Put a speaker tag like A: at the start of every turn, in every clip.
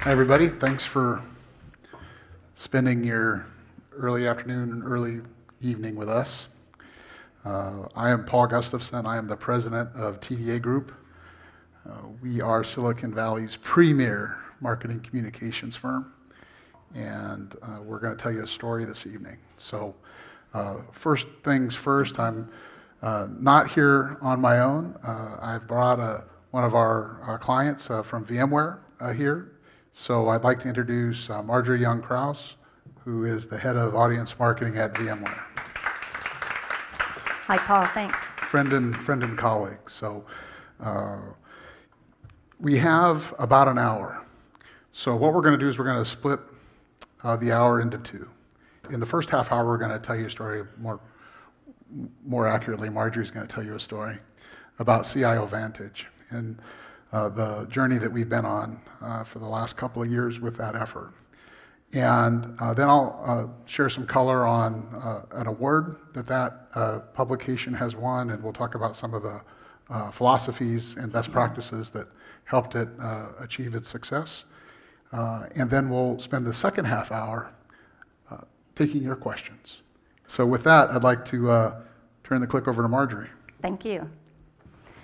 A: Hi, everybody. Thanks for spending your early afternoon and early evening with us. I am Paul Gustafson. I am the president of TDA Group. We are Silicon Valley's premier marketing communications firm, and we're going to tell you a story this evening. So first things first, I'm not here on my own. I've brought one of our clients from VMware here. So I'd like to introduce Marjorie Young-Kraus, who is the head of audience marketing at VMware.
B: Hi, Paul. Thanks.
A: Friend and colleague. So we have about an hour. So what we're going to do is we're going to split the hour into two. In the first half hour, we're going to tell you a story more accurately. Marjorie's going to tell you a story about CIO Vantage and the journey that we've been on for the last couple of years with that effort. And then I'll share some color on an award that publication has won, and we'll talk about some of the philosophies and best practices that helped it achieve its success. And then we'll spend the second half hour taking your questions. So with that, I'd like to turn the click over to Marjorie.
B: Thank you.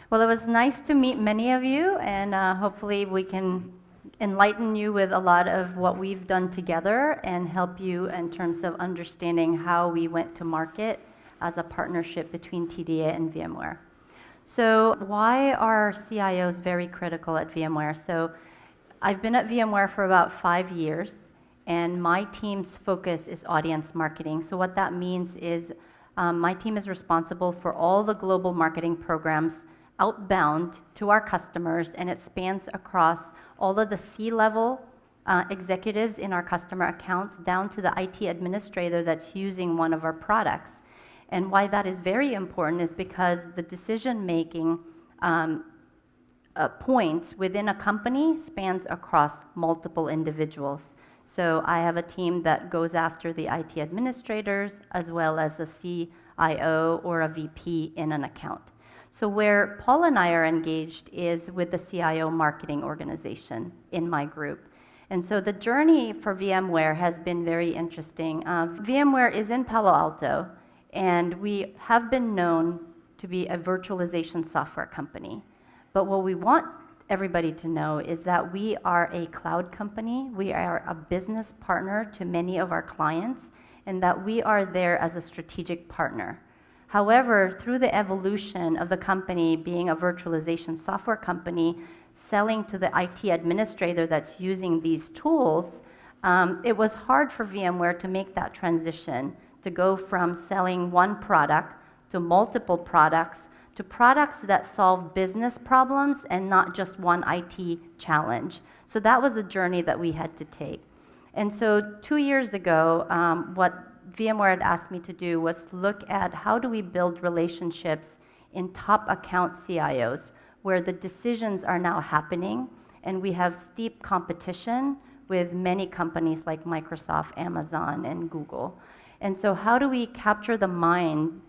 B: Well, it was nice to meet many of you, and hopefully we can enlighten you with a lot of what we've done together and help you in terms of understanding how we went to market as a partnership between TDA and VMware. So why are CIOs very critical at VMware? So I've been at VMware for about 5 years, and my team's focus is audience marketing. So what that means is my team is responsible for all the global marketing programs outbound to our customers, and it spans across all of the C-level executives in our customer accounts down to the IT administrator that's using one of our products. And why that is very important is because the decision-making points within a company spans across multiple individuals. So I have a team that goes after the IT administrators as well as a CIO or a VP in an account. So where Paul and I are engaged is with the CIO marketing organization in my group. And so the journey for VMware has been very interesting. VMware is in Palo Alto, and we have been known to be a virtualization software company. But what we want everybody to know is that we are a cloud company. We are a business partner to many of our clients, and that we are there as a strategic partner. However, through the evolution of the company being a virtualization software company, selling to the IT administrator that's using these tools, it was hard for VMware to make that transition, to go from selling one product to multiple products, to products that solve business problems and not just one IT challenge. So that was the journey that we had to take. And so 2 years ago, what VMware had asked me to do was look at how do we build relationships in top account CIOs where the decisions are now happening, and we have steep competition with many companies like Microsoft, Amazon, and Google. And so how do we capture the mind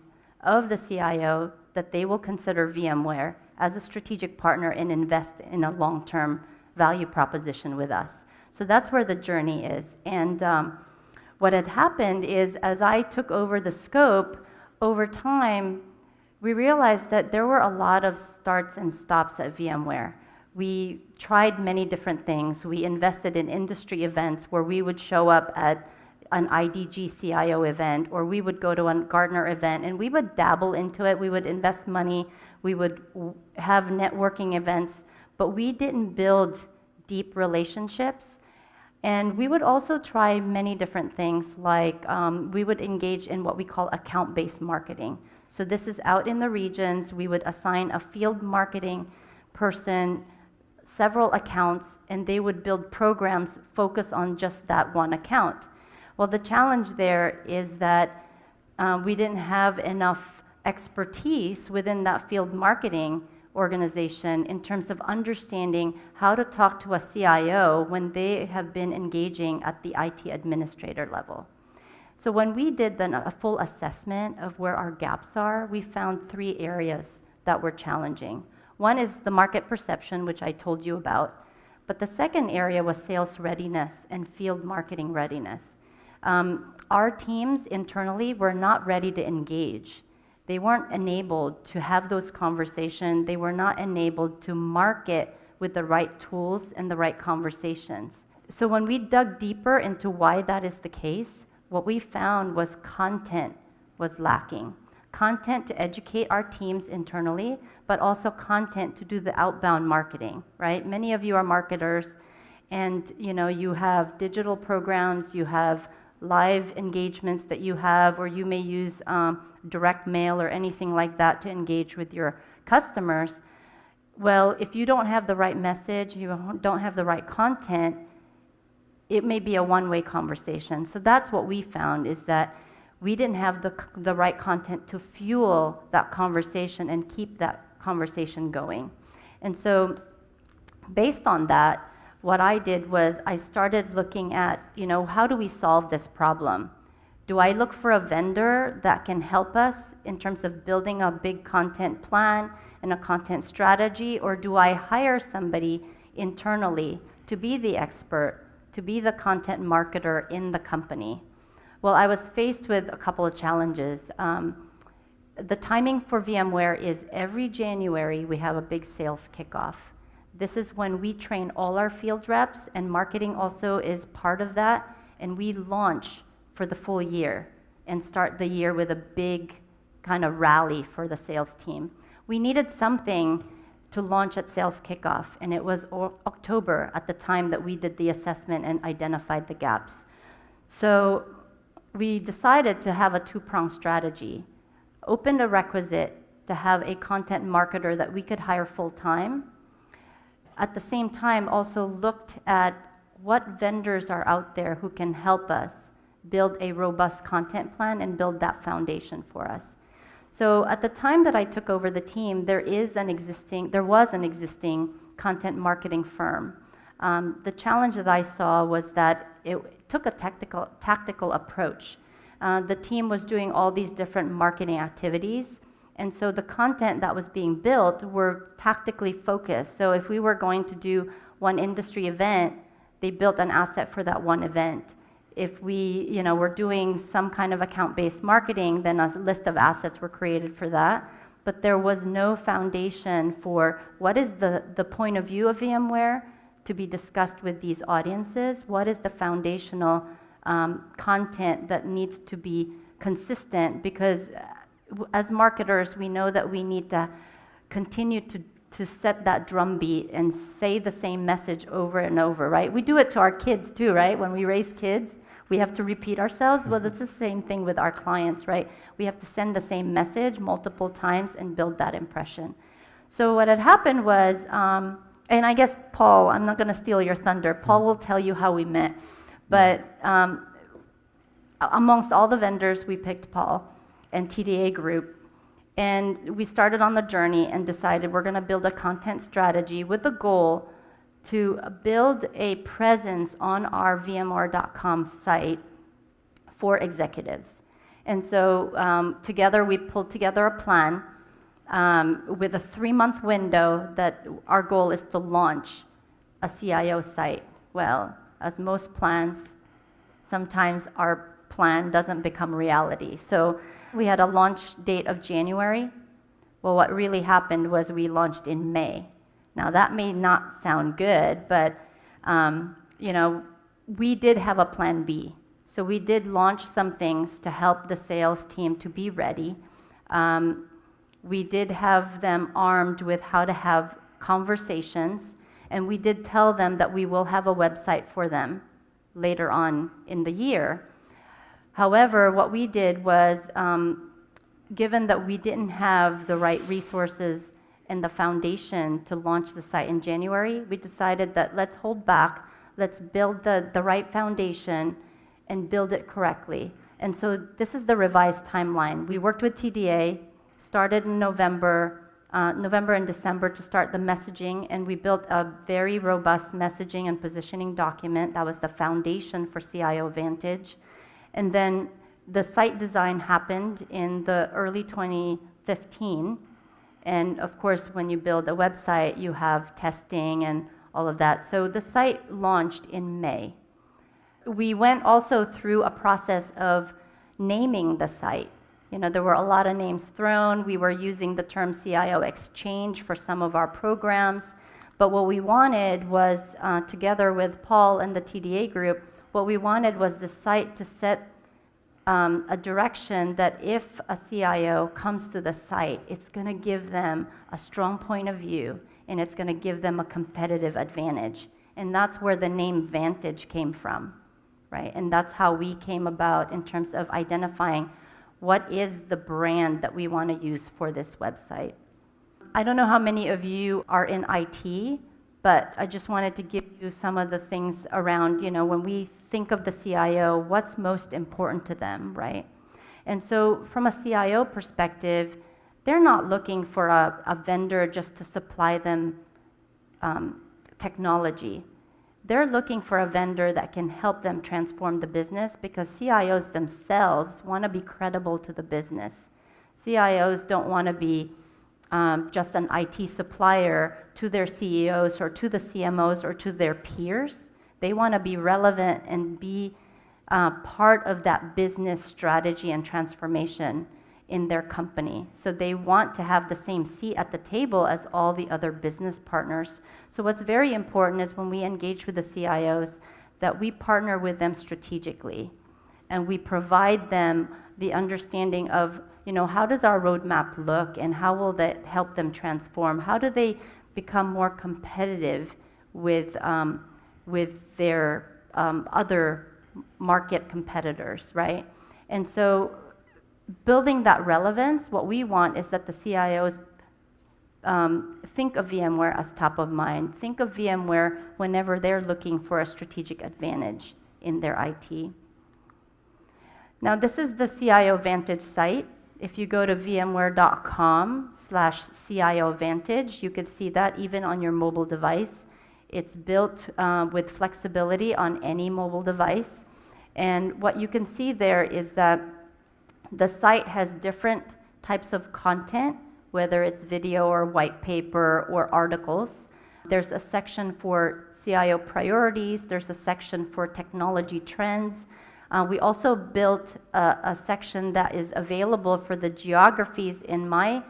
B: of the CIO that they will consider VMware as a strategic partner and invest in a long-term value proposition with us? So that's where the journey is. And what had happened is, as I took over the scope, over time, we realized that there were a lot of starts and stops at VMware. We tried many different things. We invested in industry events where we would show up at an IDG CIO event, or we would go to a Gartner event, and we would dabble into it. We would invest money. We would have networking events, but we didn't build deep relationships. And we would also try many different things, like we would engage in what we call account-based marketing. So this is out in the regions. We would assign a field marketing person, several accounts, and they would build programs focused on just that one account. Well, the challenge there is that we didn't have enough expertise within that field marketing organization in terms of understanding how to talk to a CIO when they have been engaging at the IT administrator level. So when we did then a full assessment of where our gaps are, we found 3 areas that were challenging. One is the market perception, which I told you about. But the second area was sales readiness and field marketing readiness. Our teams internally were not ready to engage. They weren't enabled to have those conversations. They were not enabled to market with the right tools and the right conversations. So when we dug deeper into why that is the case, what we found was content was lacking. Content to educate our teams internally, but also content to do the outbound marketing, right? Many of you are marketers, and you have digital programs, you have live engagements that you have, or you may use direct mail or anything like that to engage with your customers. Well, if you don't have the right message, you don't have the right content, it may be a one-way conversation. So that's what we found, is that we didn't have the right content to fuel that conversation and keep that conversation going. And so based on that, what I did was I started looking at, how do we solve this problem? Do I look for a vendor that can help us in terms of building a big content plan and a content strategy, or do I hire somebody internally to be the expert, to be the content marketer in the company? Well, I was faced with a couple of challenges. The timing for VMware is every January we have a big sales kickoff. This is when we train all our field reps, and marketing also is part of that, and we launch for the full year and start the year with a big kind of rally for the sales team. We needed something to launch at sales kickoff, and it was October at the time that we did the assessment and identified the gaps. So we decided to have a two-pronged strategy. Opened a requisite to have a content marketer that we could hire full-time. At the same time, also looked at what vendors are out there who can help us build a robust content plan and build that foundation for us. So at the time that I took over the team, there was an existing content marketing firm. The challenge that I saw was that it took a tactical approach. The team was doing all these different marketing activities, and so the content that was being built were tactically focused. So if we were going to do one industry event, they built an asset for that one event. If we were doing some kind of account-based marketing, then a list of assets were created for that. But there was no foundation for what is the point of view of VMware to be discussed with these audiences. What is the foundational content that needs to be consistent? Because as marketers, we know that we need to continue to set that drumbeat and say the same message over and over, right? We do it to our kids too, right? When we raise kids, we have to repeat ourselves. Well, it's the same thing with our clients, right? We have to send the same message multiple times and build that impression. So what had happened was, and I guess Paul, I'm not going to steal your thunder. Paul will tell you how we met. But amongst all the vendors, we picked Paul and TDA Group. And we started on the journey and decided we're going to build a content strategy with the goal to build a presence on our VMware.com site for executives. And so together we pulled together a plan with a 3-month window that our goal is to launch a CIO site. Well, as most plans, sometimes our plan doesn't become reality. So we had a launch date of January. Well, what really happened was we launched in May. Now that may not sound good, but we did have a plan B. So we did launch some things to help the sales team to be ready. We did have them armed with how to have conversations, and we did tell them that we will have a website for them later on in the year. However, what we did was, given that we didn't have the right resources and the foundation to launch the site in January, we decided that let's hold back, let's build the right foundation and build it correctly. And so this is the revised timeline. We worked with TDA, started in November and December to start the messaging, and we built a very robust messaging and positioning document that was the foundation for CIO Vantage. And then the site design happened in the early 2015. And of course, when you build a website, you have testing and all of that. So the site launched in May. We went also through a process of naming the site. There were a lot of names thrown. We were using the term CIO Exchange for some of our programs. But what we wanted was, together with Paul and the TDA group, what we wanted was the site to set a direction that if a CIO comes to the site, it's going to give them a strong point of view, and it's going to give them a competitive advantage. And that's where the name Vantage came from, right? And that's how we came about in terms of identifying what is the brand that we want to use for this website. I don't know how many of you are in IT, but I just wanted to give you some of the things around, when we think of the CIO, what's most important to them, right? And so from a CIO perspective, they're not looking for a vendor just to supply them technology. They're looking for a vendor that can help them transform the business, because CIOs themselves want to be credible to the business. CIOs don't want to be just an IT supplier to their CEOs or to the CMOs or to their peers. They want to be relevant and be part of that business strategy and transformation in their company. So they want to have the same seat at the table as all the other business partners. So what's very important is when we engage with the CIOs, that we partner with them strategically, and we provide them the understanding of, how does our roadmap look, and how will that help them transform? How do they become more competitive with their other market competitors, right? And so building that relevance, what we want is that the CIOs think of VMware as top of mind. Think of VMware whenever they're looking for a strategic advantage in their IT. Now, this is the CIO Vantage site. If you go to vmware.com/CIO Vantage, you could see that even on your mobile device. It's built with flexibility on any mobile device. And what you can see there is that the site has different types of content, whether it's video or white paper or articles. There's a section for CIO priorities. There's a section for technology trends. We also built a section that is available for the geographies in my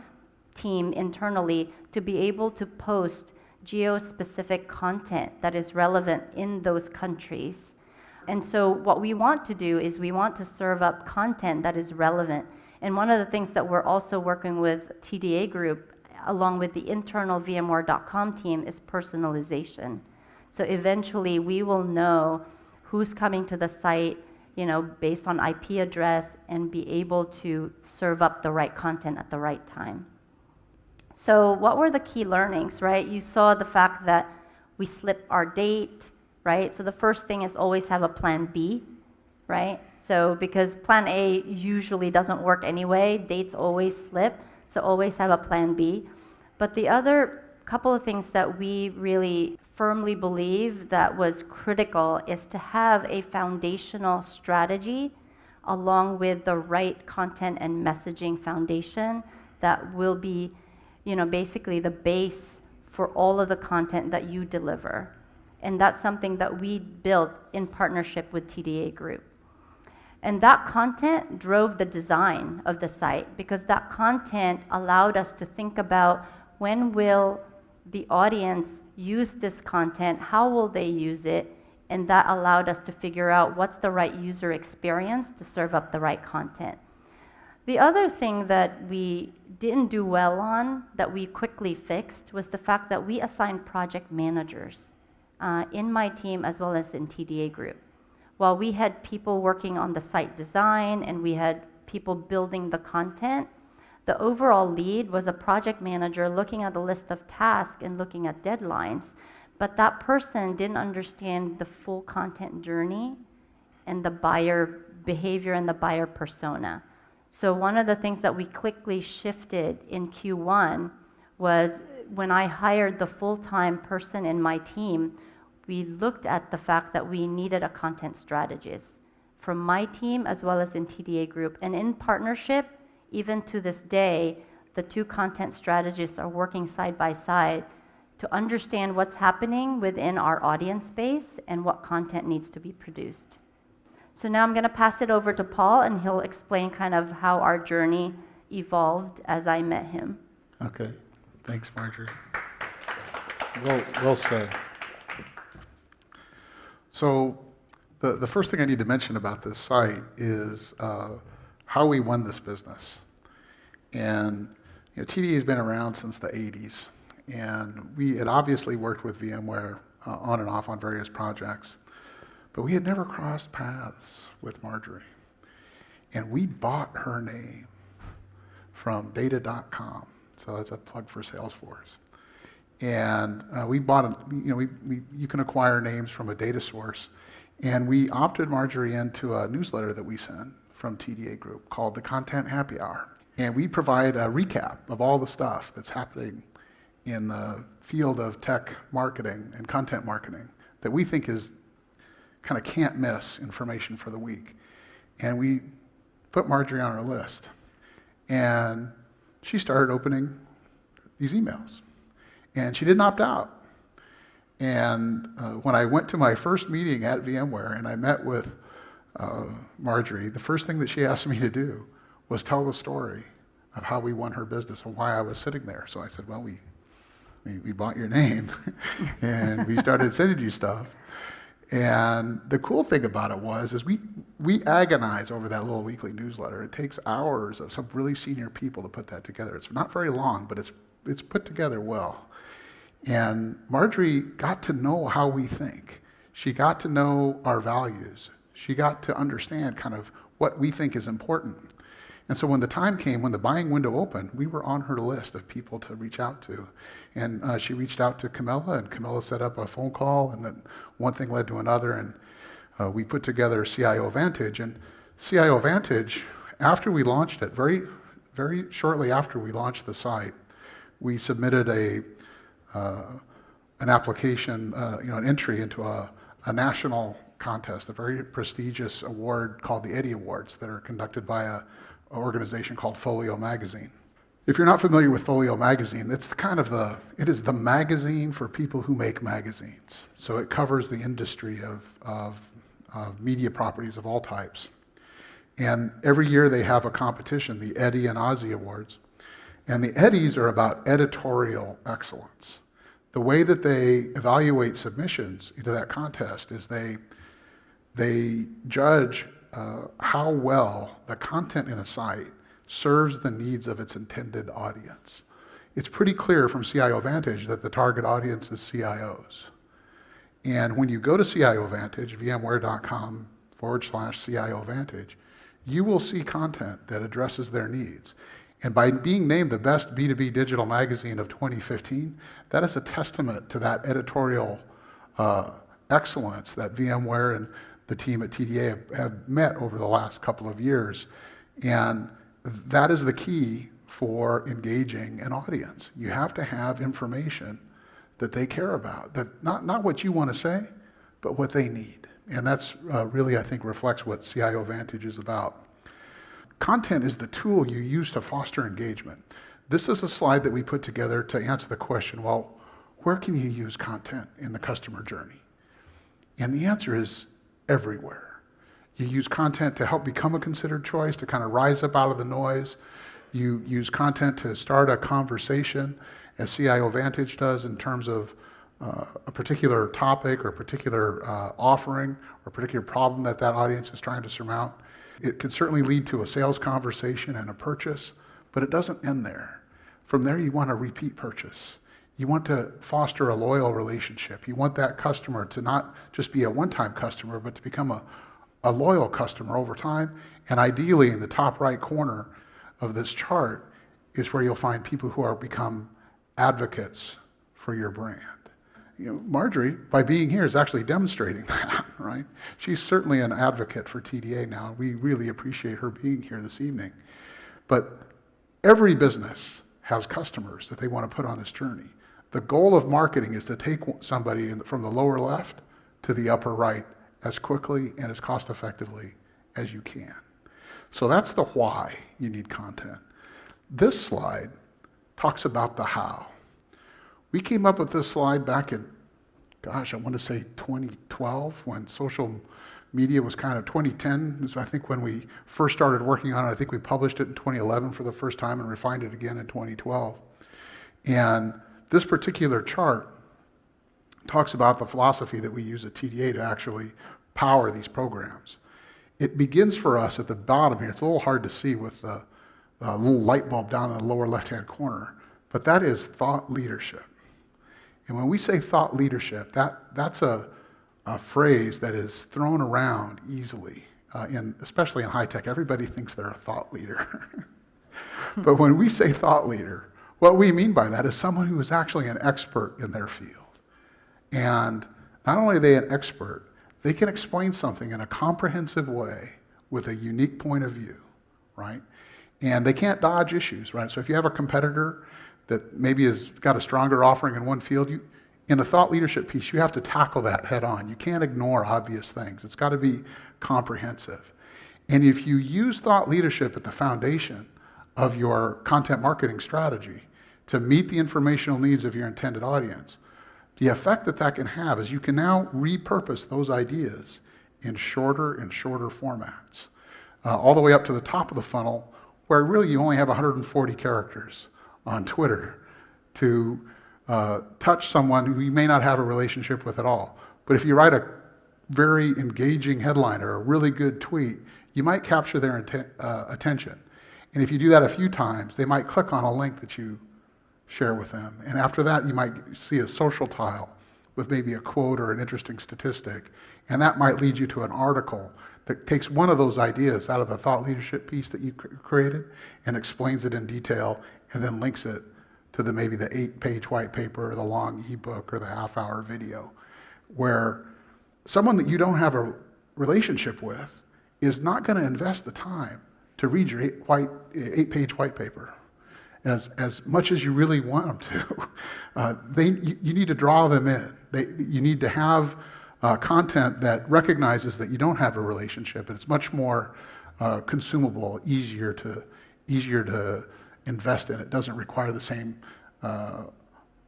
B: team internally to be able to post geo-specific content that is relevant in those countries. And so what we want to do is we want to serve up content that is relevant. And one of the things that we're also working with TDA Group, along with the internal VMware.com team, is personalization. So eventually we will know who's coming to the site, based on IP address, and be able to serve up the right content at the right time. So what were the key learnings, right? You saw the fact that we slipped our date, right? So the first thing is always have a plan B, right? So because plan A usually doesn't work anyway, dates always slip, so always have a plan B. But the other couple of things that we really firmly believe that was critical is to have a foundational strategy along with the right content and messaging foundation that will be, basically the base for all of the content that you deliver. And that's something that we built in partnership with TDA Group. And that content drove the design of the site, because that content allowed us to think about when will the audience use this content, how will they use it, and that allowed us to figure out what's the right user experience to serve up the right content. The other thing that we didn't do well on, that we quickly fixed, was the fact that we assigned project managers in my team as well as in TDA Group. While we had people working on the site design and we had people building the content, the overall lead was a project manager looking at the list of tasks and looking at deadlines. But that person didn't understand the full content journey and the buyer behavior and the buyer persona. So one of the things that we quickly shifted in Q1 was when I hired the full-time person in my team, we looked at the fact that we needed a content strategist from my team as well as in TDA Group. And in partnership, even to this day, the two content strategists are working side by side to understand what's happening within our audience space and what content needs to be produced. So now I'm going to pass it over to Paul, and he'll explain kind of how our journey evolved as I met him.
A: Okay, thanks, Marjorie. Well said. So the first thing I need to mention about this site is how we won this business. And TDA has been around since the 80s, and we had obviously worked with VMware on and off on various projects, but we had never crossed paths with Marjorie. And we bought her name from data.com, so that's a plug for Salesforce. And we bought, you can acquire names from a data source, and we opted Marjorie into a newsletter that we send from TDA Group called the Content Happy Hour. And we provide a recap of all the stuff that's happening in the field of tech marketing and content marketing that we think is kind of can't miss information for the week. And we put Marjorie on our list. And she started opening these emails. And she didn't opt out. And when I went to my first meeting at VMware and I met with Marjorie, the first thing that she asked me to do was tell the story of how we won her business and why I was sitting there. So I said, well, we bought your name and we started sending you stuff. And the cool thing about it is we agonize over that little weekly newsletter. It takes hours of some really senior people to put that together. It's not very long, but it's put together well. And Marjorie got to know how we think. She got to know our values. She got to understand kind of what we think is important. And so when the time came, when the buying window opened, we were on her list of people to reach out to. And she reached out to Camilla, and Camilla set up a phone call, and then one thing led to another, and we put together CIO Vantage. And CIO Vantage, after we launched it, very, very shortly after we launched the site, we submitted an application, an entry into a national contest, a very prestigious award called the Eddie Awards that are conducted by an organization called FOLIO magazine. If you're not familiar with FOLIO magazine, it is the magazine for people who make magazines. So it covers the industry of media properties of all types. And every year they have a competition, the Eddie and Ozzy Awards. And the Eddies are about editorial excellence. The way that they evaluate submissions into that contest is they judge how well the content in a site serves the needs of its intended audience. It's pretty clear from CIO Vantage that the target audience is CIOs. And when you go to CIO Vantage, vmware.com/CIO Vantage, you will see content that addresses their needs. And by being named the best B2B Digital Magazine of 2015, that is a testament to that editorial excellence that VMware and the team at TDA have met over the last couple of years. And that is the key for engaging an audience. You have to have information that they care about, that not what you want to say, but what they need. And that's really, I think, reflects what CIO Vantage is about. Content is the tool you use to foster engagement. This is a slide that we put together to answer the question, well, where can you use content in the customer journey? And the answer is everywhere. You use content to help become a considered choice, to kind of rise up out of the noise. You use content to start a conversation, as CIO Vantage does, in terms of a particular topic or a particular offering or a particular problem that audience is trying to surmount. It can certainly lead to a sales conversation and a purchase, but it doesn't end there. From there, you want a repeat purchase. You want to foster a loyal relationship. You want that customer to not just be a one-time customer, but to become a loyal customer over time. And ideally, in the top right corner of this chart is where you'll find people who are become advocates for your brand. Marjorie, by being here, is actually demonstrating that, right? She's certainly an advocate for TDA now. We really appreciate her being here this evening. But every business has customers that they want to put on this journey. The goal of marketing is to take somebody from the lower left to the upper right as quickly and as cost effectively as you can. So that's the why you need content. This slide talks about the how. We came up with this slide back in, gosh, I want to say 2012, when social media was kind of 2010, is I think when we first started working on it. I think we published it in 2011 for the first time and refined it again in 2012. And this particular chart talks about the philosophy that we use at TDA to actually power these programs. It begins for us at the bottom here. It's a little hard to see with the little light bulb down in the lower left-hand corner, but that is thought leadership. And when we say thought leadership, that's a phrase that is thrown around easily, especially in high tech. Everybody thinks they're a thought leader. But when we say thought leader, what we mean by that is someone who is actually an expert in their field. And not only are they an expert, they can explain something in a comprehensive way with a unique point of view, right? And they can't dodge issues, right? So if you have a competitor that maybe has got a stronger offering in one field, in a thought leadership piece, you have to tackle that head on. You can't ignore obvious things. It's got to be comprehensive. And if you use thought leadership at the foundation of your content marketing strategy to meet the informational needs of your intended audience, the effect that that can have is you can now repurpose those ideas in shorter and shorter formats, all the way up to the top of the funnel, where really you only have 140 characters on Twitter to touch someone who you may not have a relationship with at all. But if you write a very engaging headline or a really good tweet, you might capture their attention. And if you do that a few times, they might click on a link that you share with them. And after that, you might see a social tile with maybe a quote or an interesting statistic. And that might lead you to an article that takes one of those ideas out of the thought leadership piece that you created and explains it in detail, and then links it to maybe the 8-page white paper or the long ebook or the half-hour video, where someone that you don't have a relationship with is not going to invest the time to read your 8-page white paper as much as you really want them to. You need to draw them in. You need to have content that recognizes that you don't have a relationship, and it's much more consumable, easier to invest in. It doesn't require the same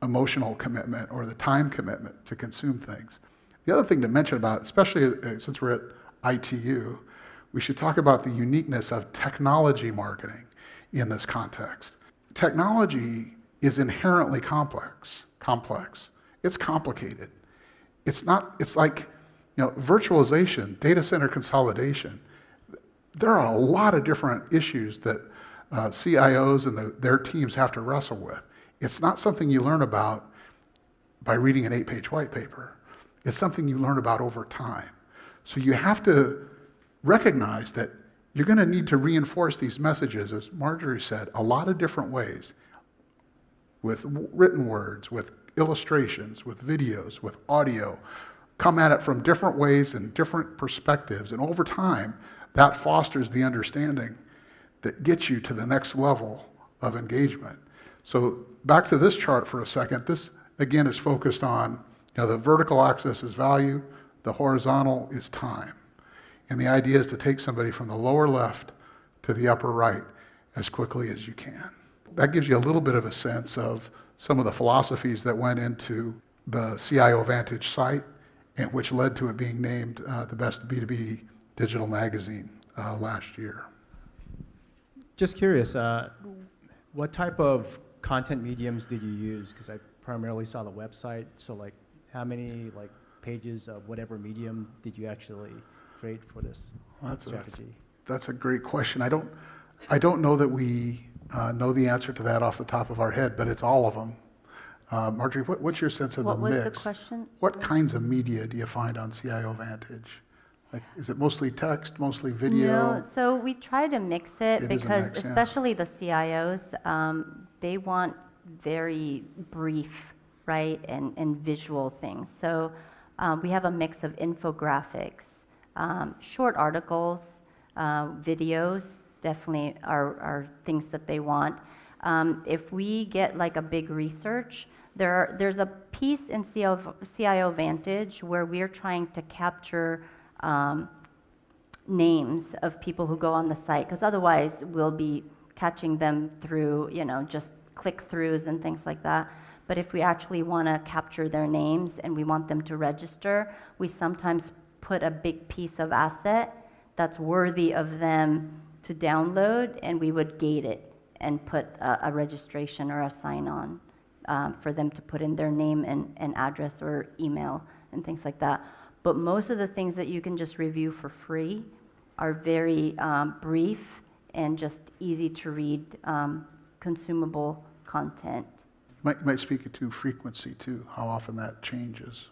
A: emotional commitment or the time commitment to consume things. The other thing to mention about, especially since we're at ITU, we should talk about the uniqueness of technology marketing in this context. Technology is inherently complex. It's complicated. It's like, virtualization, data center consolidation. There are a lot of different issues that CIOs and their teams have to wrestle with. It's not something you learn about by reading an 8-page white paper. It's something you learn about over time. So you have to recognize that you're going to need to reinforce these messages, as Marjorie said, a lot of different ways, with written words, with illustrations, with videos, with audio. Come at it from different ways and different perspectives, and over time, that fosters the understanding that gets you to the next level of engagement. So back to this chart for a second. This, again, is focused on, the vertical axis is value, the horizontal is time. And the idea is to take somebody from the lower left to the upper right as quickly as you can. That gives you a little bit of a sense of some of the philosophies that went into the CIO Vantage site, and which led to it being named the best B2B Digital Magazine last year.
C: Just curious, what type of content mediums did you use? Because I primarily saw the website, so how many pages of whatever medium did you actually create for this strategy?
A: That's a great question. I don't know that we know the answer to that off the top of our head, but it's all of them. Marjorie, what's your sense of the mix?
B: What was the question?
A: What kinds of media do you find on CIO Vantage? Is it mostly text, mostly video?
B: No, so we try to mix it
A: It is a
B: because
A: mix, yeah.
B: especially the CIOs, they want very brief, right, and visual things. So we have a mix of infographics, short articles, videos definitely are things that they want. If we get a big research, there's a piece in CIO Vantage where we're trying to capture names of people who go on the site, because otherwise we'll be catching them through, just click-throughs and things like that. But if we actually want to capture their names and we want them to register, we sometimes put a big piece of asset that's worthy of them to download, and we would gate it and put a registration or a sign-on for them to put in their name and address or email and things like that. But most of the things that you can just review for free are very brief and just easy to read, consumable content.
A: Might speak to frequency too, how often that changes.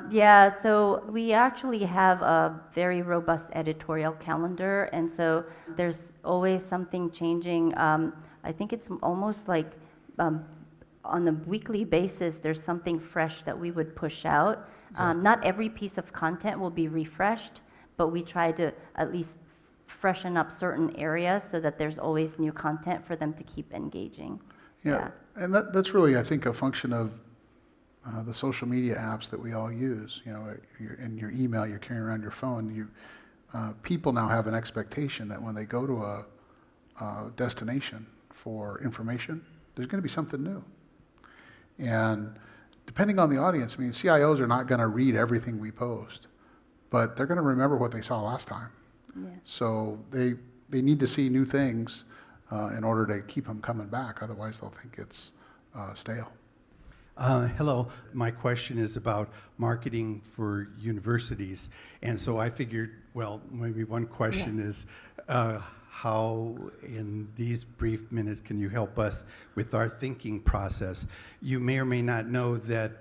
B: Yeah, so we actually have a very robust editorial calendar, and so there's always something changing. I think it's almost like on a weekly basis, there's something fresh that we would push out. Not every piece of content will be refreshed, but we try to at least freshen up certain areas so that there's always new content for them to keep engaging.
A: Yeah, and that's really, I think, a function of the social media apps that we all use. You know, in your email, you're carrying around your phone. People now have an expectation that when they go to a destination for information, there's going to be something new. And depending on the audience, I mean, CIOs are not going to read everything we post, but they're going to remember what they saw last time.
B: Yeah.
A: So they need to see new things in order to keep them coming back. Otherwise, they'll think it's stale.
D: Hello, my question is about marketing for universities. And so I figured, well, maybe one question is, how in these brief minutes can you help us with our thinking process? You may or may not know that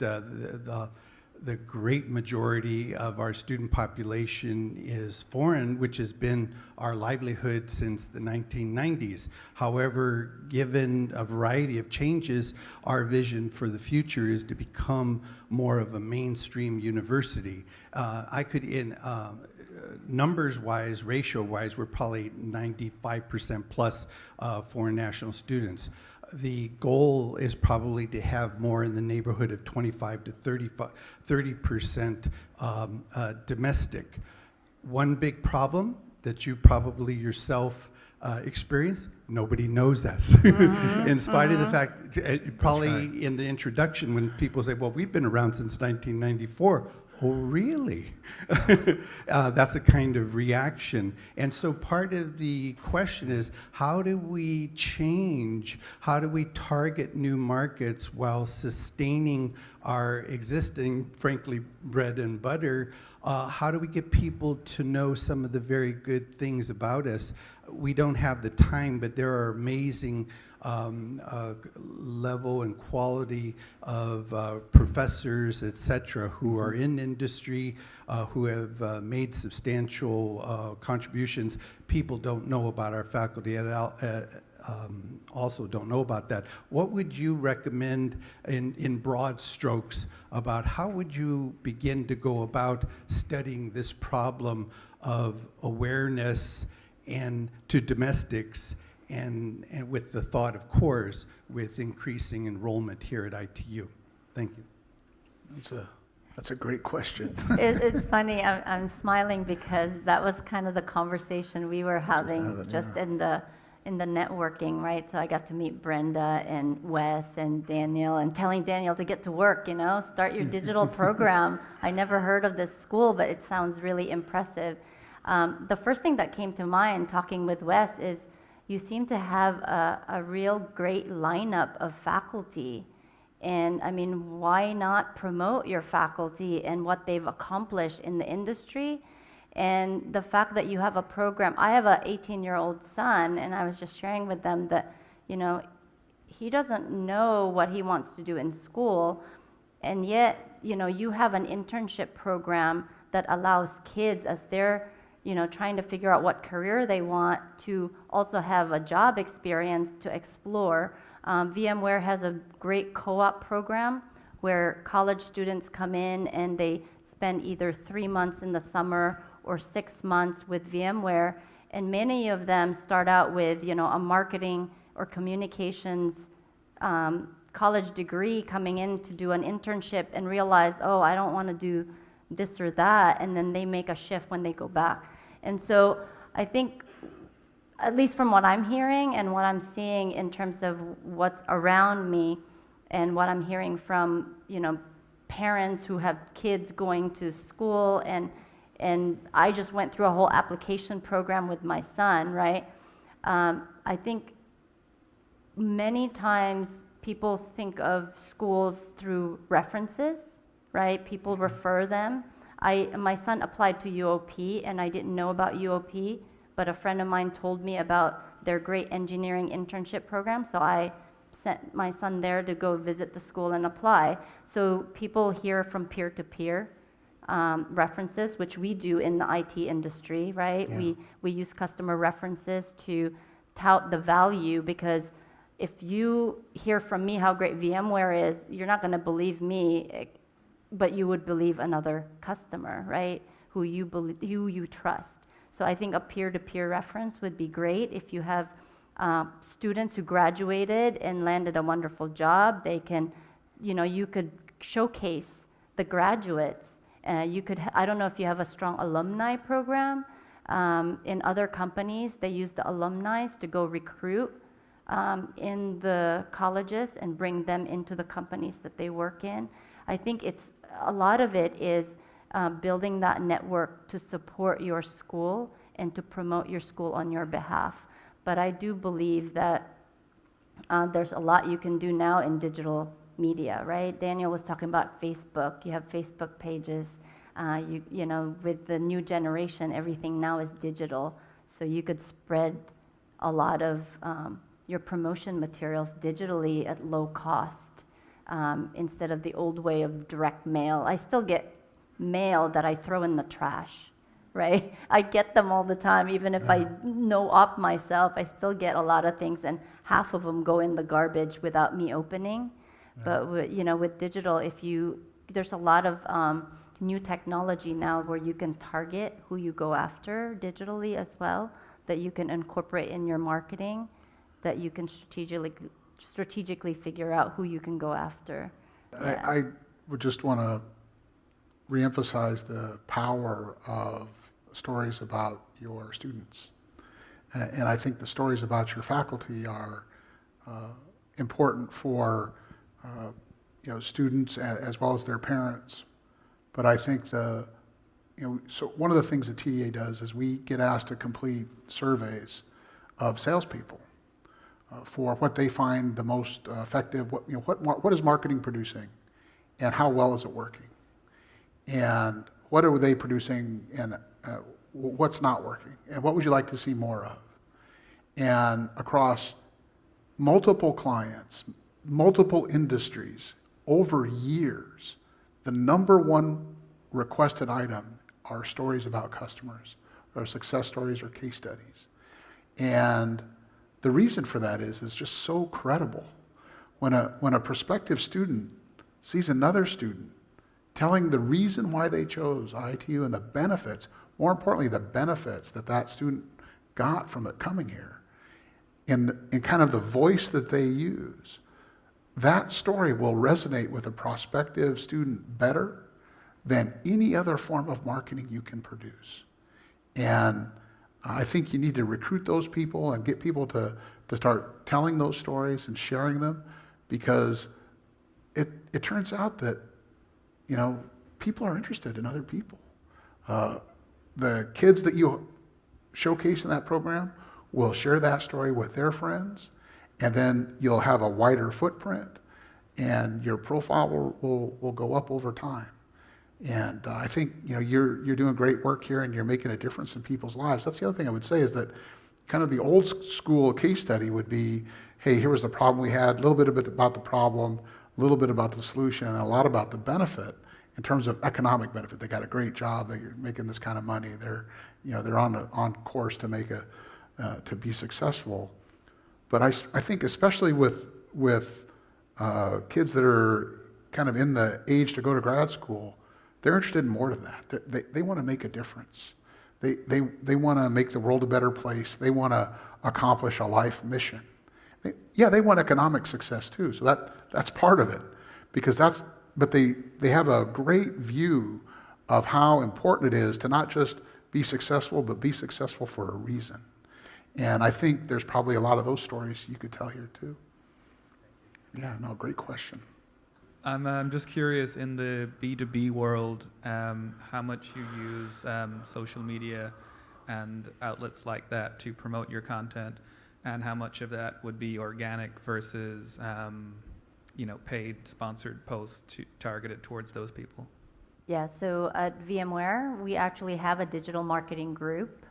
D: the great majority of our student population is foreign, which has been our livelihood since the 1990s. However, given a variety of changes, our vision for the future is to become more of a mainstream university. Numbers-wise, ratio-wise, we're probably 95% plus foreign national students. The goal is probably to have more in the neighborhood of 25 to 30% domestic. One big problem that you probably yourself experience, nobody knows us. In spite of the fact, probably in the introduction when people say, well, we've been around since 1994. Oh, really? That's a kind of reaction. And so part of the question is, how do we change, how do we target new markets while sustaining our existing, frankly, bread and butter? How do we get people to know some of the very good things about us? We don't have the time, but there are amazing level and quality of professors, et cetera, who are in industry, who have made substantial contributions. People don't know about our faculty also don't know about that. What would you recommend in broad strokes about how would you begin to go about studying this problem of awareness and to domestics, and with the thought, of course, with increasing enrollment here at ITU? Thank you.
A: That's a great question.
B: It's funny, I'm smiling because that was kind of the conversation we were having just in the networking, right? So I got to meet Brenda and Wes and Daniel, and telling Daniel to get to work, start your digital program. I never heard of this school, but it sounds really impressive. The first thing that came to mind talking with Wes is you seem to have a real great lineup of faculty. And I mean, why not promote your faculty and what they've accomplished in the industry? And the fact that you have a program, I have an 18-year-old son, and I was just sharing with them that, he doesn't know what he wants to do in school, and yet, you have an internship program that allows kids, as they're trying to figure out what career they want, to also have a job experience to explore. VMware has a great co-op program where college students come in and they spend either 3 months in the summer or 6 months with VMware, and many of them start out with a marketing or communications college degree, coming in to do an internship and realize, oh, I don't want to do this or that, and then they make a shift when they go back. And so I think, at least from what I'm hearing and what I'm seeing in terms of what's around me, and what I'm hearing from, parents who have kids going to school, and I just went through a whole application program with my son, right? I think many times people think of schools through references, right? People refer them. My son applied to UOP, and I didn't know about UOP, but a friend of mine told me about their great engineering internship program, so I sent my son there to go visit the school and apply. So people hear from peer-to-peer references, which we do in the IT industry, right?
A: Yeah.
B: We use customer references to tout the value, because if you hear from me how great VMware is, you're not going to believe me, but you would believe another customer, right? Who you trust. So I think a peer-to-peer reference would be great. If you have students who graduated and landed a wonderful job, they can, you could showcase the graduates. I don't know if you have a strong alumni program. In other companies, they use the alumni to go recruit in the colleges and bring them into the companies that they work in. I think a lot of it is building that network to support your school and to promote your school on your behalf. But I do believe that there's a lot you can do now in digital media, right? Daniel was talking about Facebook. You have Facebook pages. With the new generation, everything now is digital. So you could spread a lot of your promotion materials digitally at low cost instead of the old way of direct mail. I still get mail that I throw in the trash, right? I get them all the time. Even if I know op myself, I still get a lot of things, and half of them go in the garbage without me opening. But with digital, there's a lot of new technology now where you can target who you go after digitally as well, that you can incorporate in your marketing, that you can strategically figure out who you can go after. Yeah.
A: I would just want to reemphasize the power of stories about your students. And I think the stories about your faculty are important for students as well as their parents. But I think so one of the things that TDA does is we get asked to complete surveys of salespeople for what they find the most effective, what is marketing producing, and how well is it working, and what are they producing, and what's not working, and what would you like to see more of. And across multiple clients, multiple industries, over years, the number one requested item are stories about customers, or success stories or case studies. And the reason for that is it's just so credible. When a prospective student sees another student telling the reason why they chose ITU and the benefits, more importantly, the benefits that student got from it coming here, in kind of the voice that they use, that story will resonate with a prospective student better than any other form of marketing you can produce. And I think you need to recruit those people and get people to start telling those stories and sharing them, because it turns out that people are interested in other people. The kids that you showcase in that program will share that story with their friends, and then you'll have a wider footprint, and your profile will go up over time. And I think you're doing great work here, and you're making a difference in people's lives. That's the other thing I would say, is that kind of the old school case study would be, hey, here was the problem we had, a little bit about the problem, a little bit about the solution, and a lot about the benefit in terms of economic benefit. They got a great job, they're making this kind of money, they're on course to make to be successful. But I think especially with kids that are kind of in the age to go to grad school, they're interested in more than that. They want to make a difference. They want to make the world a better place. They want to accomplish a life mission. They want economic success too. So that's part of it, but they have a great view of how important it is to not just be successful, but be successful for a reason. And I think there's probably a lot of those stories you could tell here too. Yeah, no, great question.
E: I'm just curious, in the B2B world, how much you use social media and outlets like that to promote your content, and how much of that would be organic versus, paid sponsored posts targeted towards those people?
B: Yeah, so at VMware, we actually have a digital marketing group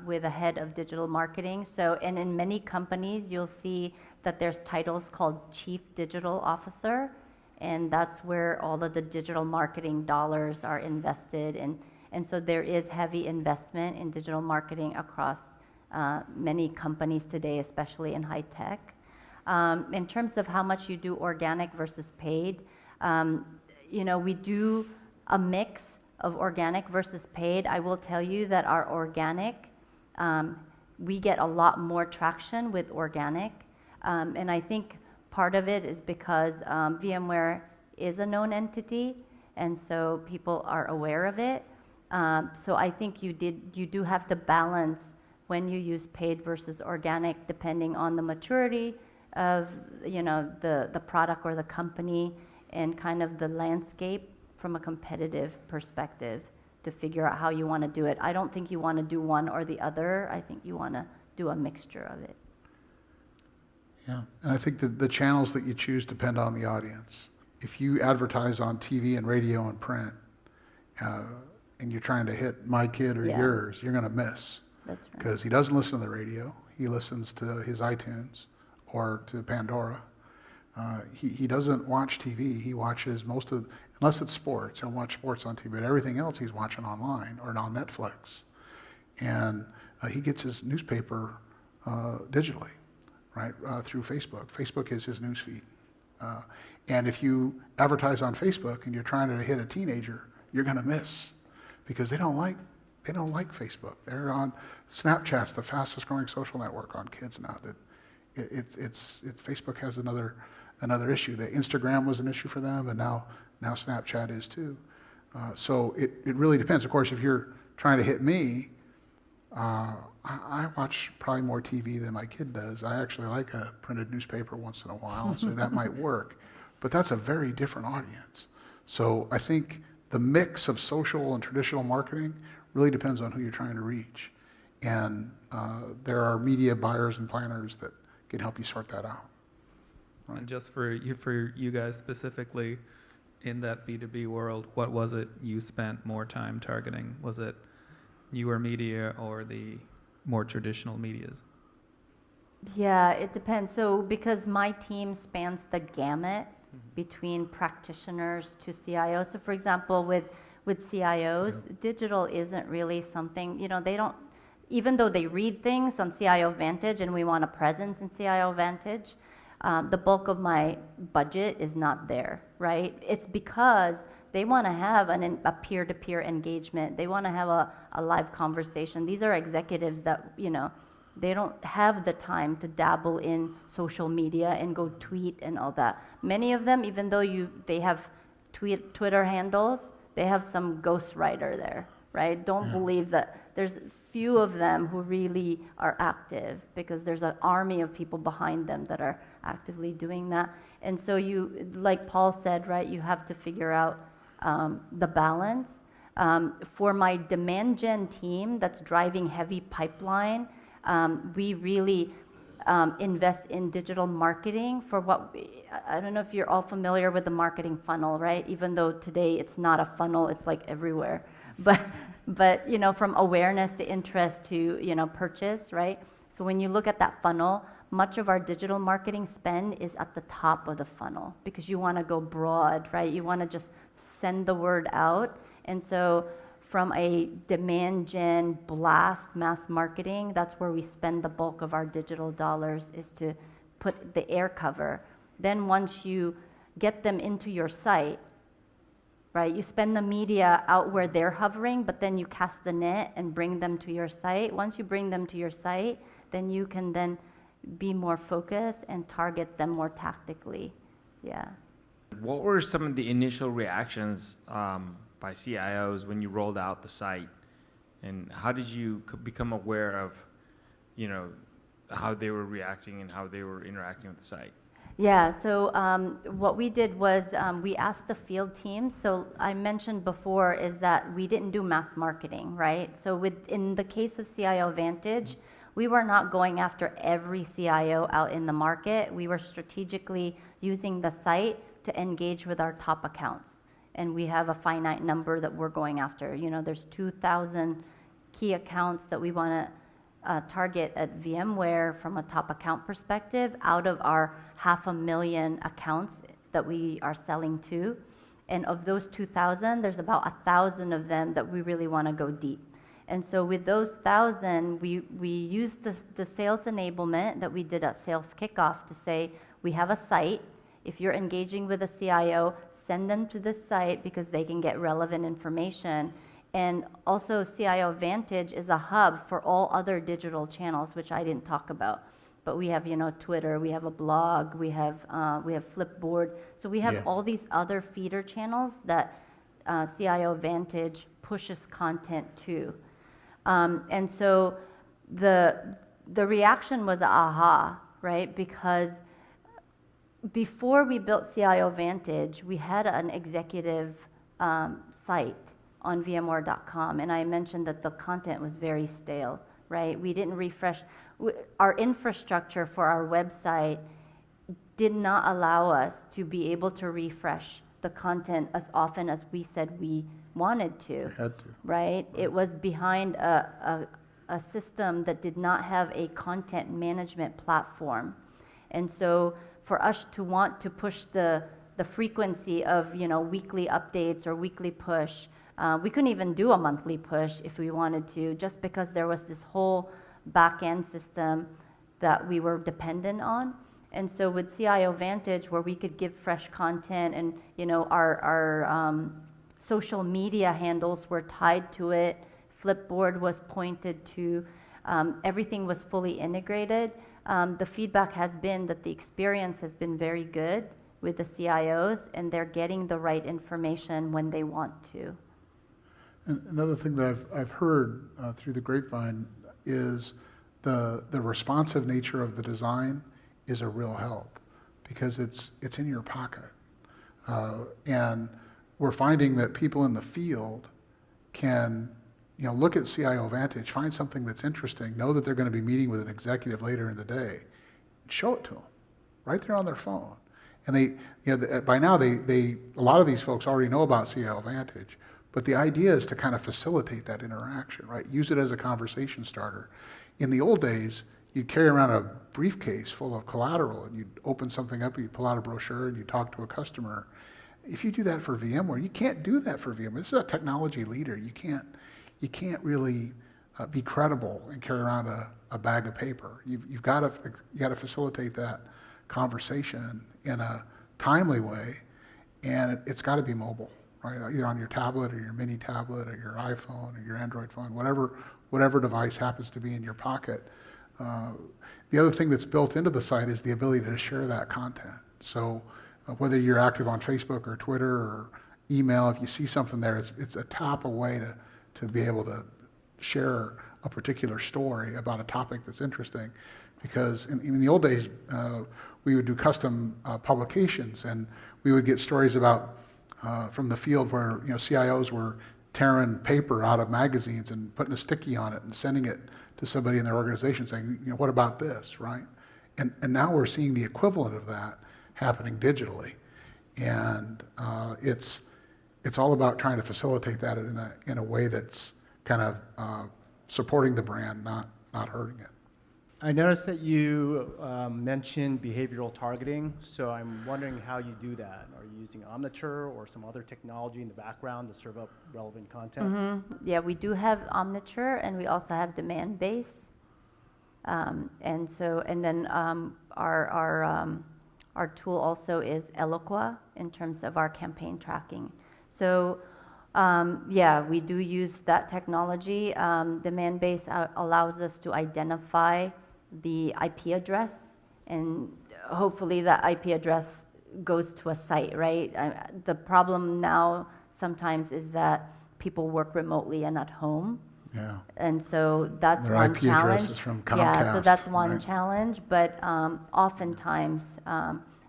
B: with a head of digital marketing. So, and in many companies, you'll see that there's titles called Chief Digital Officer, and that's where all of the digital marketing dollars are invested. And so there is heavy investment in digital marketing across many companies today, especially in high tech. In terms of how much you do organic versus paid, we do a mix of organic versus paid. I will tell you that our organic, we get a lot more traction with organic. And I think part of it is because VMware is a known entity, and so people are aware of it. So I think you do have to balance when you use paid versus organic, depending on the maturity of the product or the company, and kind of the landscape from a competitive perspective, to figure out how you want to do it. I don't think you want to do one or the other. I think you want to do a mixture of it.
A: Yeah, and I think that the channels that you choose depend on the audience. If you advertise on TV and radio and print, and you're trying to hit my kid or
B: Yeah.
A: yours, you're going to miss.
B: That's right.
A: Because he doesn't listen to the radio. He listens to his iTunes or to Pandora. He doesn't watch TV. He watches unless it's sports, he'll watch sports on TV, but everything else he's watching online or on Netflix. And he gets his newspaper digitally, right, through Facebook. Facebook is his news feed. And if you advertise on Facebook and you're trying to hit a teenager, you're going to miss, because they don't like Facebook. They're on Snapchat's the fastest growing social network on kids now. Facebook has another issue. That Instagram was an issue for them, and now Snapchat is too. So it really depends. Of course, if you're trying to hit me, I watch probably more TV than my kid does. I actually like a printed newspaper once in a while, so that might work. But that's a very different audience. So I think the mix of social and traditional marketing really depends on who you're trying to reach. And there are media buyers and planners that can help you sort that out. Right.
E: And just for you guys specifically, in that B2B world, what was it you spent more time targeting? Was it newer media or the more traditional medias?
B: Yeah, it depends. So because my team spans the gamut between practitioners to CIOs. So for example, with CIOs, digital isn't really something, they don't, even though they read things on CIO Vantage and we want a presence in CIO Vantage, the bulk of my budget is not there, right? It's because they want to have a peer-to-peer engagement. They want to have a live conversation. These are executives that, they don't have the time to dabble in social media and go tweet and all that. Many of them, even though they have Twitter handles, they have some ghostwriter there, right? Don't believe that. There's few of them who really are active, because there's an army of people behind them that are actively doing that. And so you, like Paul said, right, you have to figure out the balance. For my demand gen team that's driving heavy pipeline, we really invest in digital marketing for I don't know if you're all familiar with the marketing funnel, right? Even though today it's not a funnel, it's like everywhere. But from awareness to interest to, purchase, right? So when you look at that funnel, much of our digital marketing spend is at the top of the funnel, because you want to go broad, right? You want to just send the word out. And so from a demand gen blast mass marketing, that's where we spend the bulk of our digital dollars, is to put the air cover. Then once you get them into your site, right, you spend the media out where they're hovering, but then you cast the net and bring them to your site. Once you bring them to your site, then you can then be more focused and target them more tactically. Yeah.
F: What were some of the initial reactions by CIOs when you rolled out the site, and how did you become aware of, how they were reacting and how they were interacting with the site?
B: Yeah, so what we did was we asked the field teams. So I mentioned before is that we didn't do mass marketing, right? So in the case of CIO Vantage, we were not going after every CIO out in the market. We were strategically using the site to engage with our top accounts. And we have a finite number that we're going after. You know, there's 2,000 key accounts that we want to target at VMware from a top account perspective out of our 500,000 accounts that we are selling to. And of those 2,000, there's about 1,000 of them that we really want to go deep. And so with those 1,000, we used the sales enablement that we did at sales kickoff to say, we have a site. If you're engaging with a CIO, send them to this site because they can get relevant information. And also CIO Vantage is a hub for all other digital channels, which I didn't talk about. But we have, you know, Twitter, we have a blog, we have Flipboard. So we have all these other feeder channels that CIO Vantage pushes content to. And so the reaction was aha, right? Because before we built CIO Vantage, we had an executive site on VMware.com, and I mentioned that the content was very stale, right? We didn't refresh. Our infrastructure for our website did not allow us to be able to refresh the content as often as we said we wanted to.
A: We had to.
B: Right? It was behind a system that did not have a content management platform. And so for us to want to push the frequency of, you know, weekly updates or weekly push, we couldn't even do a monthly push if we wanted to, just because there was this whole back-end system that we were dependent on. And so with CIO Vantage, where we could give fresh content and, you know, our social media handles were tied to it, Flipboard was pointed to, everything was fully integrated. The feedback has been that the experience has been very good with the CIOs, and they're getting the right information when they want to.
A: And another thing that I've heard through the grapevine is the responsive nature of the design is a real help because it's in your pocket. And we're finding that people in the field can, you know, look at CIO Vantage, find something that's interesting, know that they're going to be meeting with an executive later in the day, and show it to them right there on their phone. And they, you know, by now a lot of these folks already know about CIO Vantage. But the idea is to kind of facilitate that interaction, right? Use it as a conversation starter. In the old days, you'd carry around a briefcase full of collateral and you'd open something up, you'd pull out a brochure and you'd talk to a customer. If you do that for VMware, you can't do that for VMware. This is a technology leader. You can't really be credible and carry around a bag of paper. You've got to facilitate that conversation in a timely way, and it's got to be mobile. Right, either on your tablet or your mini tablet or your iPhone or your Android phone, whatever device happens to be in your pocket. The other thing that's built into the site is the ability to share that content. So whether you're active on Facebook or Twitter or email, if you see something there, it's a tap away to be able to share a particular story about a topic that's interesting. Because in the old days, we would do custom publications, and we would get stories about from the field where, you know, CIOs were tearing paper out of magazines and putting a sticky on it and sending it to somebody in their organization saying, you know, what about this, right? And now we're seeing the equivalent of that happening digitally. And it's all about trying to facilitate that in a way that's kind of supporting the brand, not hurting it.
C: I noticed that you mentioned behavioral targeting, so I'm wondering how you do that. Are you using Omniture or some other technology in the background to serve up relevant content?
B: Mm-hmm. Yeah, we do have Omniture, and we also have demand base. And then our tool also is Eloqua in terms of our campaign tracking. So yeah, we do use that technology. Demand base allows us to identify the IP address, and hopefully that IP address goes to a site, right? The problem now sometimes is that people work remotely and at home.
A: Yeah.
B: And so that's
A: Their
B: one
A: IP
B: challenge.
A: address is from Comcast,
B: Yeah, so that's one
A: right?
B: challenge, but oftentimes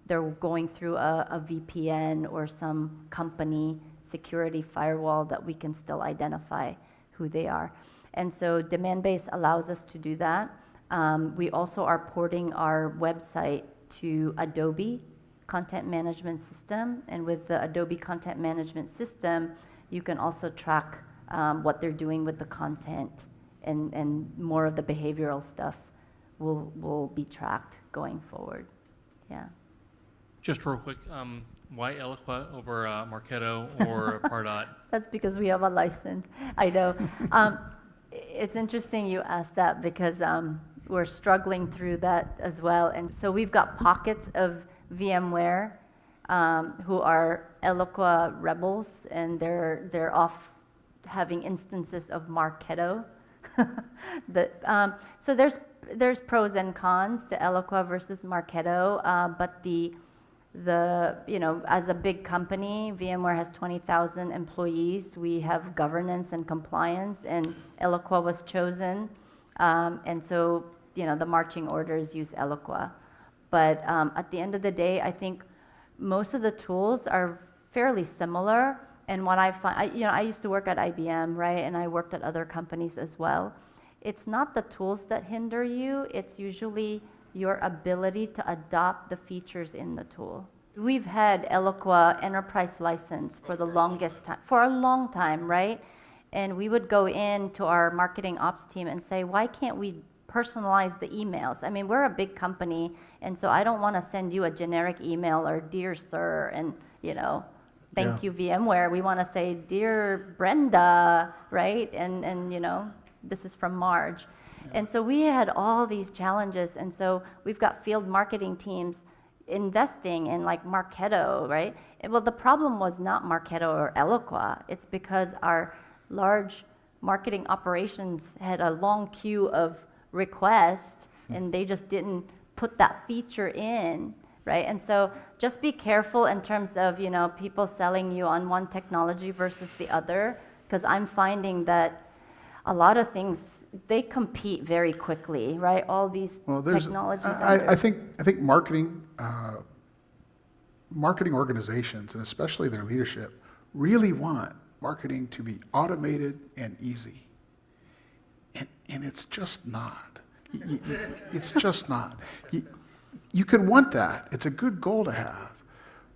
B: they're going through a VPN or some company security firewall that we can still identify who they are. And so demand base allows us to do that. We also are porting our website to Adobe Content Management System. And with the Adobe Content Management System, you can also track what they're doing with the content, and more of the behavioral stuff will be tracked going forward. Yeah.
G: Just real quick, why Eloqua over Marketo or Pardot?
B: That's because we have a license. I know. It's interesting you asked that because we're struggling through that as well. And so we've got pockets of VMware who are Eloqua rebels, and they're off having instances of Marketo. So there's pros and cons to Eloqua versus Marketo, but the as a big company, VMware has 20,000 employees. We have governance and compliance, and Eloqua was chosen, and so the marching orders use Eloqua. But at the end of the day, I think most of the tools are fairly similar. And what I find, I used to work at IBM, right? And I worked at other companies as well. It's not the tools that hinder you. It's usually your ability to adopt the features in the tool. We've had Eloqua enterprise license for the longest time, for a long time, right? And we would go into our marketing ops team and say, why can't we personalize the emails? I mean, we're a big company, and so I don't want to send you a generic email or dear sir, and thank you VMware. We want to say dear Brenda, right? And this is from Marge. And so we had all these challenges, and so we've got field marketing teams investing in like Marketo, right? Well, the problem was not Marketo or Eloqua. It's because our large marketing operations had a long queue of requests, and they just didn't put that feature in, right? And so just be careful in terms of people selling you on one technology versus the other, because I'm finding that a lot of things, they compete very quickly, right? All these technology vendors.
A: I think marketing organizations, and especially their leadership, really want marketing to be automated and easy. And it's just not. It's just not. You can want that. It's a good goal to have.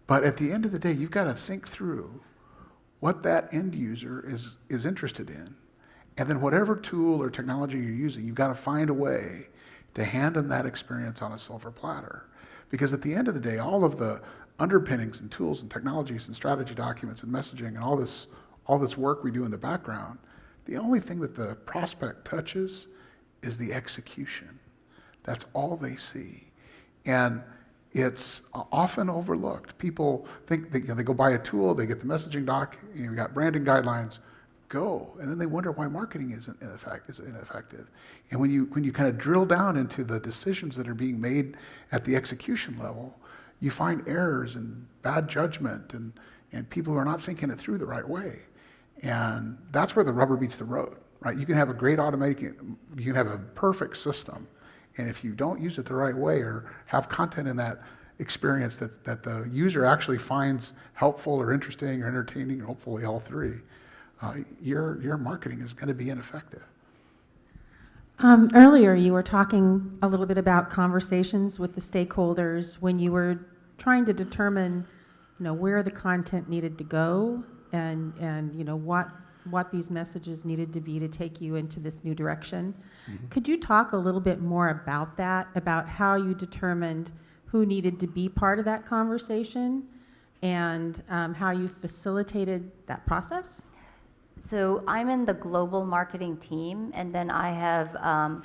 A: But at the end of the day, you've got to think through what that end user is interested in. And then whatever tool or technology you're using, you've got to find a way to hand them that experience on a silver platter. Because at the end of the day, all of the underpinnings and tools and technologies and strategy documents and messaging and all this work we do in the background, the only thing that the prospect touches is the execution. That's all they see. And it's often overlooked. People think that they go buy a tool, they get the messaging doc, you got branding guidelines, go, and then they wonder why marketing is ineffective. And when you kind of drill down into the decisions that are being made at the execution level, you find errors and bad judgment and people who are not thinking it through the right way. And that's where the rubber meets the road, right? You can have a great you can have a perfect system, and if you don't use it the right way or have content in that experience that the user actually finds helpful or interesting or entertaining, hopefully all three, your marketing is going to be ineffective.
H: Earlier, you were talking a little bit about conversations with the stakeholders when you were trying to determine, where the content needed to go and what these messages needed to be to take you into this new direction. Mm-hmm. Could you talk a little bit more about that, about how you determined who needed to be part of that conversation and how you facilitated that process?
B: So I'm in the global marketing team, and then I have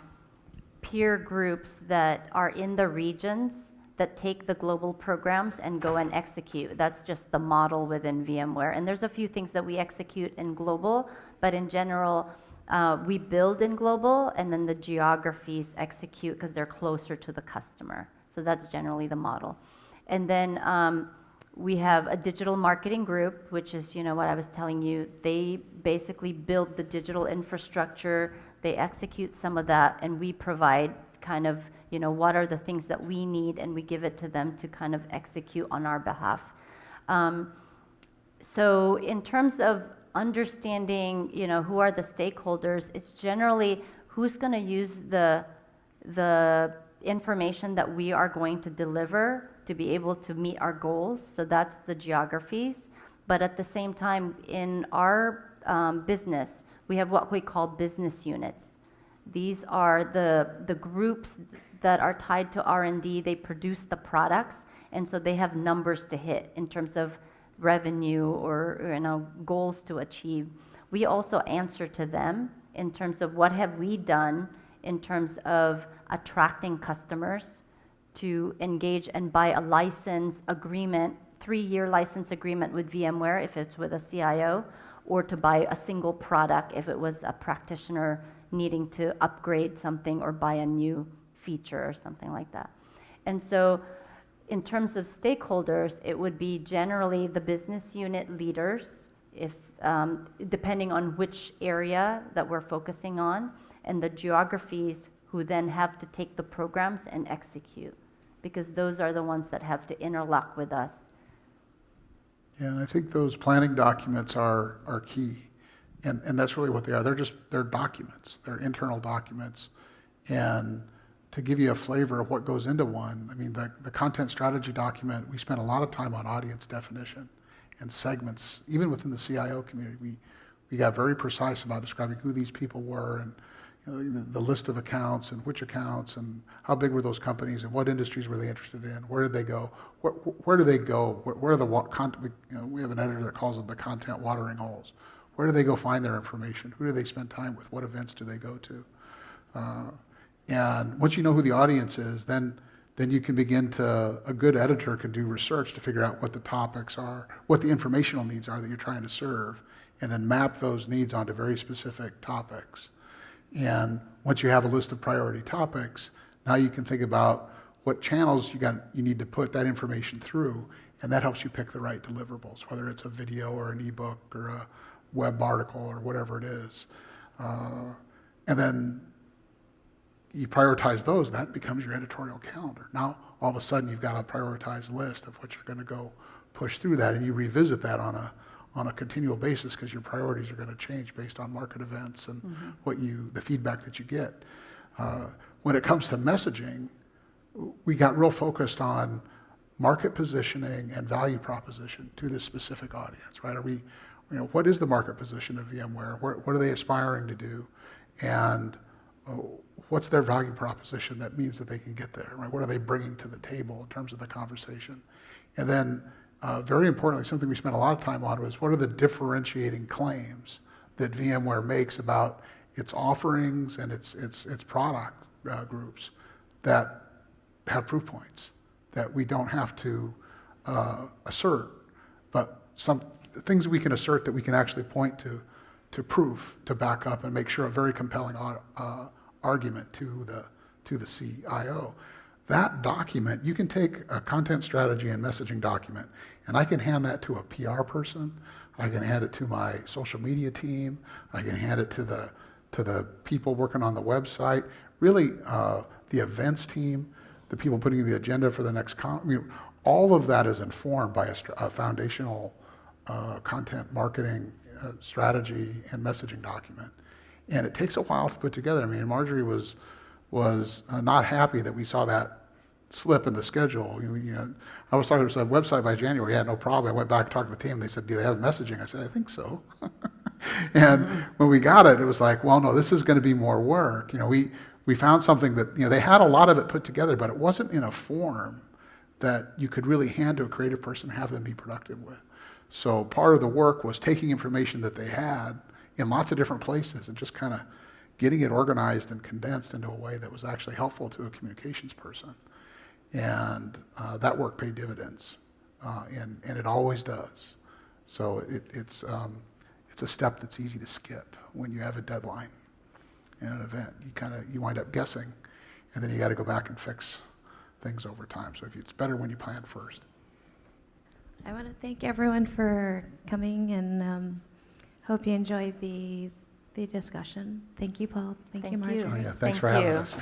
B: peer groups that are in the regions that take the global programs and go and execute. That's just the model within VMware. And there's a few things that we execute in global, but in general, we build in global, and then the geographies execute because they're closer to the customer. So that's generally the model. And then we have a digital marketing group, which is, what I was telling you. They basically build the digital infrastructure, they execute some of that, and we provide kind of, what are the things that we need, and we give it to them to kind of execute on our behalf. So in terms of understanding, who are the stakeholders, it's generally who's going to use the information that we are going to deliver to be able to meet our goals. So that's the geographies. But at the same time, in our business, we have what we call business units. These are the groups that are tied to R&D. They produce the products, and so they have numbers to hit in terms of revenue or goals to achieve. We also answer to them in terms of what have we done in terms of attracting customers to engage and buy a license agreement, 3-year license agreement with VMware if it's with a CIO, or to buy a single product if it was a practitioner needing to upgrade something or buy a new feature or something like that. And so in terms of stakeholders, it would be generally the business unit leaders, if depending on which area that we're focusing on, and the geographies who then have to take the programs and execute, because those are the ones that have to interlock with us.
A: Yeah, and I think those planning documents are key. And that's really what they are. They're documents. They're internal documents. And to give you a flavor of what goes into one, I mean, the content strategy document, we spent a lot of time on audience definition and segments. Even within the CIO community, we got very precise about describing who these people were, and the list of accounts and which accounts and how big were those companies and what industries were they interested in, where did they go, where do they go, where are the we have an editor that calls them the content watering holes. Where do they go find their information? Who do they spend time with? What events do they go to? And once you know who the audience is, then you can begin to, a good editor can do research to figure out what the topics are, what the informational needs are that you're trying to serve, and then map those needs onto very specific topics. And once you have a list of priority topics, now you can think about what channels you need to put that information through, and that helps you pick the right deliverables, whether it's a video or an ebook or a web article or whatever it is. And then you prioritize those, that becomes your editorial calendar. Now, all of a sudden, you've got a prioritized list of what you're going to go push through that, and you revisit that on a continual basis because your priorities are going to change based on market events and the feedback that you get. When it comes to messaging, we got real focused on market positioning and value proposition to this specific audience, right? What is the market position of VMware? What are they aspiring to do? And what's their value proposition that means that they can get there, right? What are they bringing to the table in terms of the conversation? And then very importantly, something we spent a lot of time on was what are the differentiating claims that VMware makes about its offerings and its product groups that have proof points that we don't have to assert, but some things we can assert that we can actually point to proof, to back up and make sure a very compelling argument to the CIO. That document, you can take a content strategy and messaging document, and I can hand that to a PR person, I can hand it to my social media team, I can hand it to the people working on the website, really the events team, the people putting the agenda for the next all of that is informed by a foundational content marketing strategy and messaging document. And it takes a while to put together. I mean, Marjorie was not happy that we saw that slip in the schedule. I was talking to the website by January, had no problem. I went back and talked to the team. They said, do they have messaging? I said, I think so. And when we got it, it was like, well, no, this is going to be more work. We found something that, they had a lot of it put together, but it wasn't in a form that you could really hand to a creative person and have them be productive with. So part of the work was taking information that they had in lots of different places and just kind of getting it organized and condensed into a way that was actually helpful to a communications person. And that work paid dividends, and it always does. So it's a step that's easy to skip when you have a deadline in an event. You wind up guessing, and then you got to go back and fix things over time. So it's better when you plan first.
I: I want to thank everyone for coming, and hope you enjoyed the discussion. Thank you, Paul. Thank you, Marjorie.
A: Oh, yeah, thanks for having us.